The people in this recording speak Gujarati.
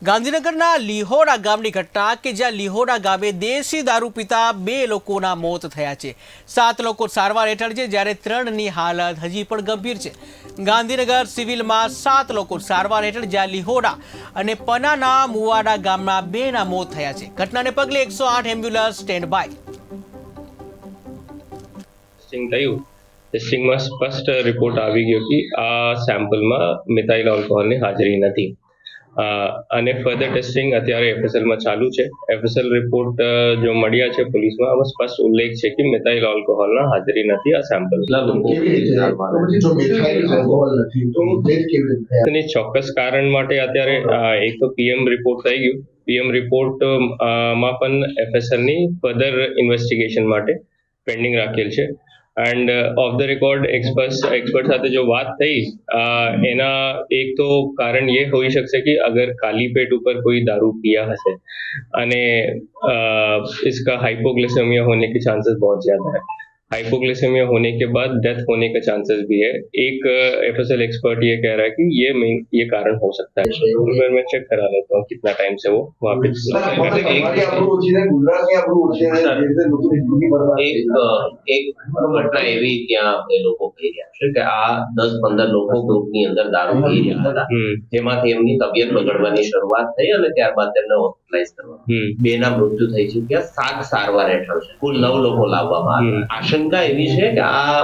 ગાંધીનગરના લીહોડા ગામની ઘટના કે જ્યાં લીહોડા ગામે દેશી દારૂ પીતા 2 લોકોના મોત થયા છે। 7 લોકો સારવાર હેઠળ છે જ્યારે 3ની હાલત હજી પણ ગંભીર છે। ગાંધીનગર સિવિલમાં 7 લોકો સારવાર હેઠળ જ્યાં લીહોડા અને પનાના મુવાડા ગામના 2ના મોત થયા છે। ઘટનાને પગલે 108 એમ્બ્યુલન્સ સ્ટેન્ડ બાય। ટેસ્ટિંગમાં સ્પષ્ટ રિપોર્ટ આવી ગયો કે આ સેમ્પલમાં મિથાઇલ આલ્કોહોલની હાજરી નથી અને ફર્ધર ટેસ્ટિંગ અત્યારે એફએસએલમાં ચાલુ છે। એફએસએલ રિપોર્ટ જો મળ્યા છે પોલીસમાં, આમાં સ્પષ્ટ ઉલ્લેખ છે કે મિથાઇલ આલ્કોહોલના હાજરી નથી આ સેમ્પલ। ચોક્કસ કારણ માટે અત્યારે એક તો પીએમ રિપોર્ટ થઈ ગયું। પીએમ રિપોર્ટમાં પણ એફએસએલની ફર્ધર ઇન્વેસ્ટિગેશન માટે પેન્ડિંગ રાખેલ છે। End of the record expert સાથે જો વાત થઈ એના એક તો કારણ ये હોઈ શકશે कि अगर खाली पेट ऊपर कोई दारू पिया हसे અને इसका हाइपोग्लिसेमिया होने के चांसेस बहुत ज्यादा है। हाइपोग्लिसेमिया होने के बाद डेथ होने का चांसेस भी है। एक एफएसएल एक्सपर्ट ये कह रहा है कि ये कारण हो सकता है। एक बार मैं चेक करा लेता हूँ कितना टाइम से वो वहाँ पे એક ઘટના એવી ત્યાં એ લોકો કહી રહ્યા છે કે આ 10-15 લોકો ગ્રુપની અંદર દારૂ પી રહ્યા હતા, જેમાંથી એમની તબિયત બગડવાની શરૂઆત થઈ અને ત્યારબાદ તેમને હોસ્પિટલાઇઝ કરવામાં। 2ના મૃત્યુ થઈ ચૂક્યા, 7 સારવાર હેઠળ છે, કુલ 9 લોકો લાવવામાં આવ્યા। આશંકા એવી છે કે આ